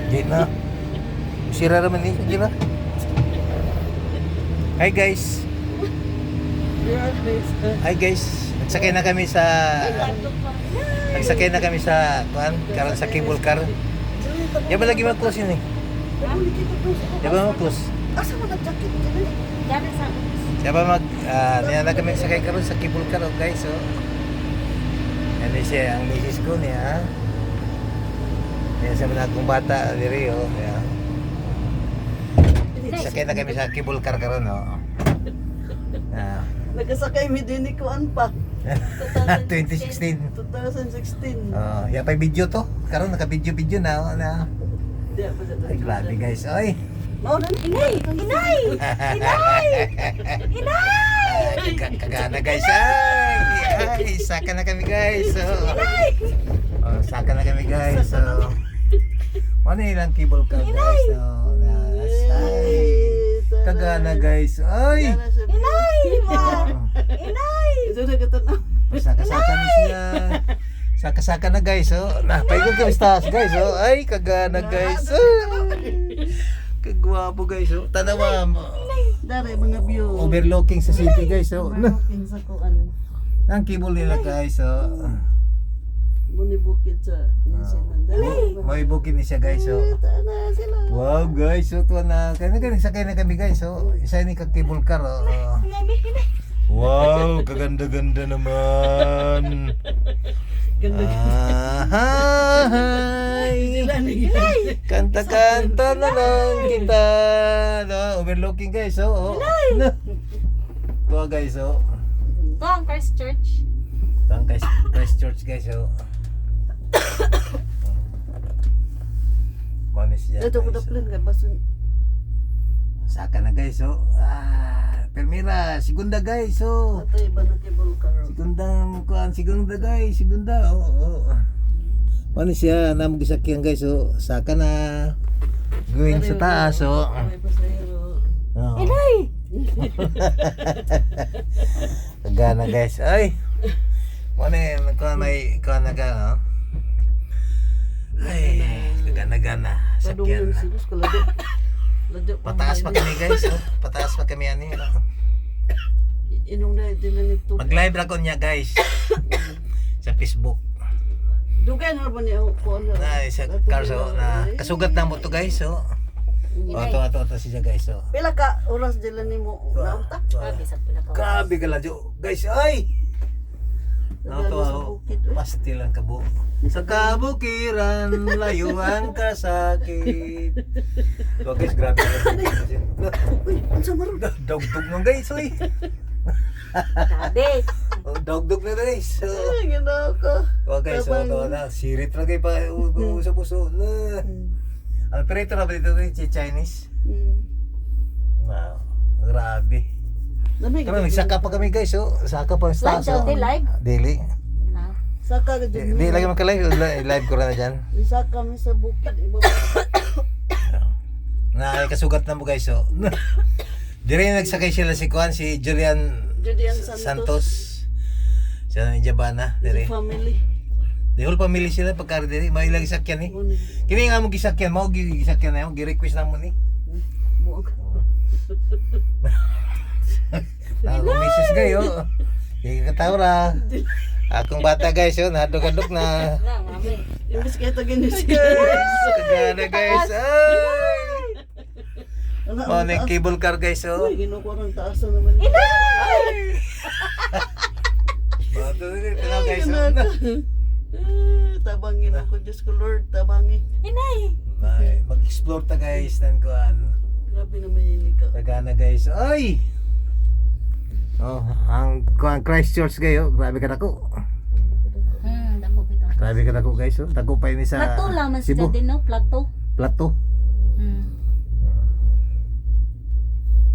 Di na. Sira naman ni. Di na. Hi guys. Hi guys. Nagsakay na kami sa kuan, karon sa cable car. Ya ba lagi mag-close yun eh? Ya ba mag-close? Asa mo nag-jacket ka na? Dami sa Ya ba niya na kami sakay karon sa cable car guys, so. Yan siya ang misis ko niya. Yan sa mga akong bata diri oh. Yan. Sakay na kami sa cable car karon oh. Ah. Nagasakay mi din ni kuan pa. 2016. 2016. Ya pa video to. Karon naka-video na na. Di pa sa Ay grabe guys. Oy. Mao na Inay! Inay! Inay! Kagana guys. Ay, saka na kami guys. Oh, saka na kami guys. So, ano ilang cable car guys. So, ay, kagana guys. Ay! Inay! Inay! Ito na katanaw. Saka-saka na siya. Saka-saka na guys. Oh, napaikot kami sa taas guys. Oh, ay, kagana guys. Kagwapo guys. Oh, tanawa mo. Dari mga view. Overlooking sa city guys. Oh, Overlooking sa kuan. ang cable nila guys. Oh. Muni bukid sa New Zealand. Dali. May bukid ni siya guys. Oh. Tana sila. Wow guys, so tuwa na. Kaya sakay na kami guys. So, isa ni ka-cable car. Oh. Wow, kaganda-ganda naman. Ganda. Hi. Kanta-kanta na lang kita. No, overlooking guys. Oh. No. Tuwa guys. Oh. Ito ang Christchurch. Ito ang Christchurch guys. Oh. Manis yan Ito ko guys. plan ka basun. Saka na guys. Oh. Permira, segunda guys. Oh. Atay ba na cable car? Segunda guys, segunda. Oo. Ano siya, namagisakyan guys. Oh. Saka na. Going sa taas. Oh. May pasahero. Oo. Inay! Kagana guys. Ay. Ano yun, may no? Ay, kagana-gana. Padungan Sakyan. sigos kalado. Lado. Pataas pa kami guys. Oh. Pataas pa kami ano yun. Oh. Inong na din na nito. Mag-live ra ko niya guys. Sa Facebook. Dugay na ba niya ko ano? Na sa car so na kasugat na mo to guys. So. Ato siya guys. So. Pila ka oras dila nimo naunta? Grabe sa pila ka. Grabe ka ladyo. Guys, ay! Nato ako. Pasti lang kabo. Sa kabukiran, layuan ka sakit. So guys, grabe ka. Uy, unsa maro? Dogdog mo guys, oy. Grabe. Dogdog na guys. So, Ay, ganda ko. guys, so na sirit ra kay pa uso-uso na. Ang perito na ba dito si Chinese? Wow, grabe. Dami Kami nagsaka pa kami guys, so saka pa sa Live daw, di live? Daily. Ha? Saka ka Di lagi magka-live, live ko na dyan. Saka mi sa bukid iba. Na kasugat na mo guys, so. Dire nagsakay sila si Juan, si Julian Santos. Santos. Siya ng Jabana, dire. Family. The whole family sila pagkari dire, may ilang gisakyan eh. Uni. Kini nga mo gisakyan, mo gisakyan na yung gi-request na mo ni. Buok. Misis kayo. Ikatawra. Akong bata guys, yun, hadok-hadok na. Nga, mami. Imbis kaya to ginis. Kagana guys, ay! Oh, na Taas. cable car guys, oh. Uy, ginuko ng taas na naman. Bato din, tanaw guys, oh. Ganda ko. Tabangin ako, Diyos ko Lord, tabangi. Inay! Ay, mag-explore ta guys, nan kuan. Grabe naman yun ikaw. Kagana guys, ay! Oh, ang kuan Christchurch kayo, grabe ka dako. Dako bitaw. Grabe ka dako guys, oh. Dako pa ini sa Plato lang man siya Cebu. din, no? Plato. Plato.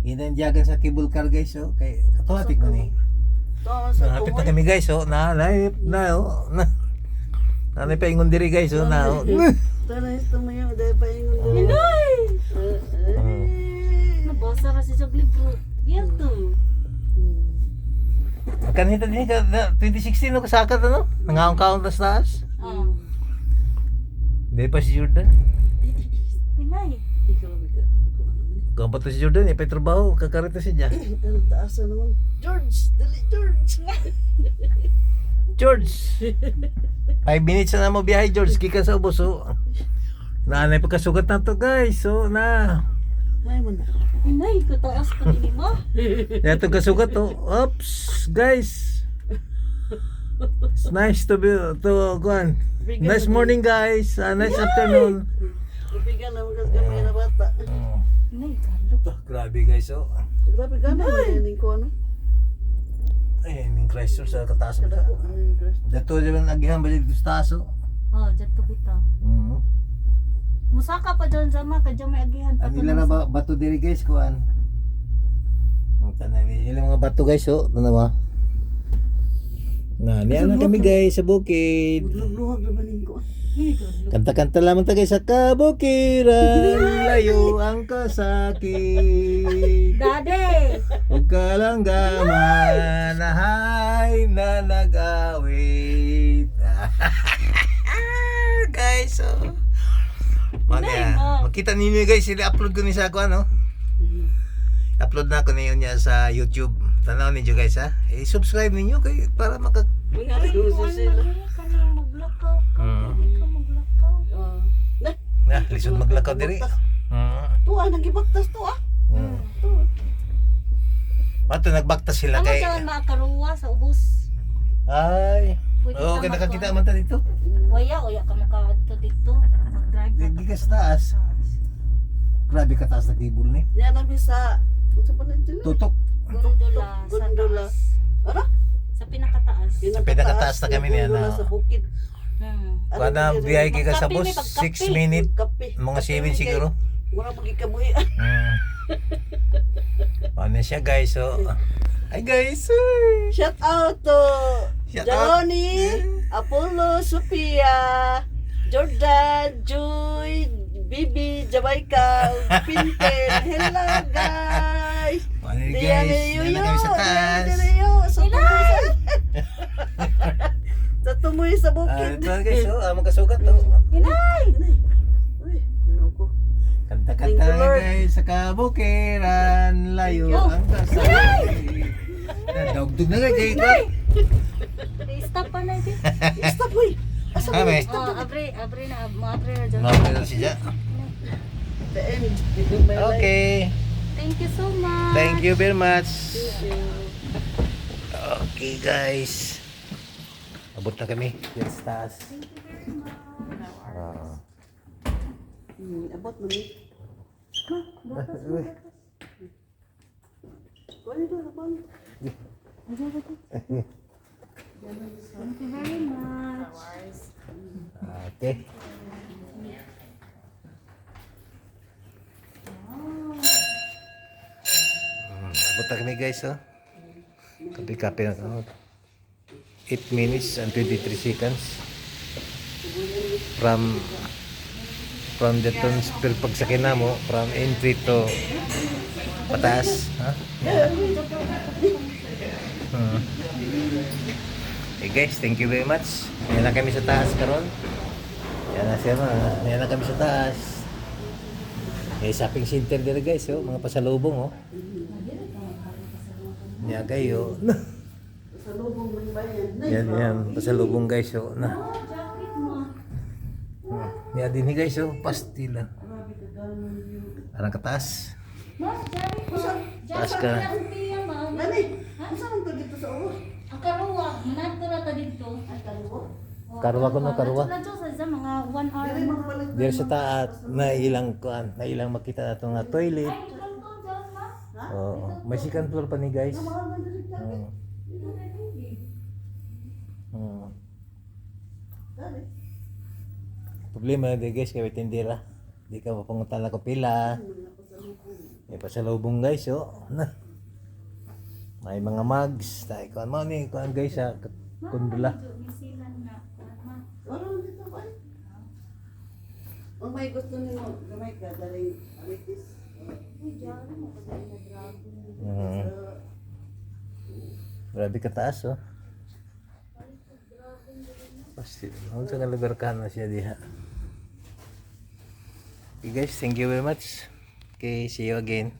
Inandiyagan sa cable car guys, oh. Kay katuwatik mo ni. Tawa sa Hapit na tumoy. kami guys, oh. Oh. Nanay pa ingon diri guys, oh. Oh. Tara, ito mo yun, dahil pa ingon din. Inay! Nabasa ra siya sa libro. Yan to. Kanita din ka 2016 no kasaka to no. Nangaon-kaon tas taas. Oh. Di pa si Jordan. Maabot na si Jordan, ipatrabaho, kakarito siya dyan. Ang taas na naman. George! Dali, George! George! 5 minutes na mo biyahe, George, kika sa ubos, oh. Naanay pagkasugat na to, guys, so na. May mo na. Inay, kataas pa ni mo. Yan itong kasugat, oh. Oops, guys. It's nice to kuan. Nice morning, guys. Nice afternoon. Lupigan na mga gamay na bata. Inay, kalo. Grabe, guys, oh. Grabe gana mo yan ko ano. Ay, yung Chrysler sa kataas mo sa. Kadako. Dato dyan ang agihan balik sa taas, oh. Oh, dito bitaw. Musaka pa dyan sama, kadyo may agihan pa. Ang ilan na bato diri, guys, kuan. Ang tanan ilang mga bato, guys, oh. Tanawa. Niya na kami, guys, sa bukid. Luhag naman ko. Kanta-kanta lamang tayo sa kabukiran, layo ang kasakit. Daddy! Huwag ka lang gamanahay na nag-awit. Guys, oh. Makita ninyo, guys, sila-upload ko ni sa ako, ano? Upload na ko niyo niya sa YouTube. Tanaw ninyo, guys, ha? I-subscribe ninyo kay para maka... Mga luso sila. Kanang maglakaw. Ikaw maglakaw. Lisod maglakaw diri. Tuwa, nagibaktas tuwa. Mato nagbaktas sila Ano kay... dyan makaruwa sa ubos? Ay. Pwede Oo, ka kaya nakakita magkuhan. man ta dito. Waya ka makadto dito. Mag-drive ka. Hindi ka sa taas. Grabe ka taas na cable ni. Yan namin sa... Sa panadyan. Tutok. Gondola sa Gondola. taas. Ano? Sa pinakataas. Pinakataas na kami niya Gondola na- sa bukid. Kada biyay ka sa Pagkape, boss, may pagkape. 6 minutes. Kape. Mga 7 siguro. Mura magikabuhi. Ano siya, guys, so... Hi, guys! Ay. Shout out to Shout out. Johnny, Apollo, Sophia, Jordan, Joy, Bibi, Jamaica, Pinten. Hello guys! Ano yun, Diyan guys? na Yan na kami sa taas. Sa tumoy sa tumoy sa bukid. Ito, guys, so, magkasugat to. Inay! Uy, ginaw ko. Kanta-kanta Thank you, na, Lord. guys, sa kabukiran, layo ang kasakit. Dagdag na, guys, kayo. Stop pa na ito. Stop, uy! Asa Ah, mo? may. Oh, abre na. Maabre na dyan. Mabili na siya. The end. Ito may life. Okay. Thank you so much. Thank you very much. Thank you. Okay, guys. Abot na kami. Yes, taas. Abot mo ni. Kuha nito, abang. Thank you very much. Okay. Abot na kami, guys, oh. Kapi-kapi na kami. 8 minutes and 23 seconds from the Tonsville pagsakina mo, from entry to pataas, ha? Okay, guys, thank you very much. Yan na kami sa taas karon. Yan na siya, yan na kami sa taas. May shopping center dito, guys, oh, mga pasalubong, oh. Yan kayo. Sa lubong ng bayan. Yan, pasalubong, guys, oh, na. Yan din, guys, oh, pastila. Parang kataas. Taas ka. Nani, saan ito dito sa ulo? Ang karuwa, manadto na ta dito. Karwa ko, no, karwa. Nadto sa mga 1 hour. Dili mga palit. Dito sa taas, na ilang kuan, na ilang makita na itong toilet. Oo, may second floor pa ni, guys. Oo. Oo. Problema di, guys, kaya tindira. Di ka mapangutan ko pila. May pasalubong, guys, oh. Na. May mga mugs. Tayo kuan mo ni, kuan, guys, sa kundula. Ano dito ba? Ang may gusto niyo, gamay ka, daling alitis. Grabe kataas, oh. Pasti, ang sa lugar ka na siya diha. Okay, guys, thank you very much. Okay, see you again.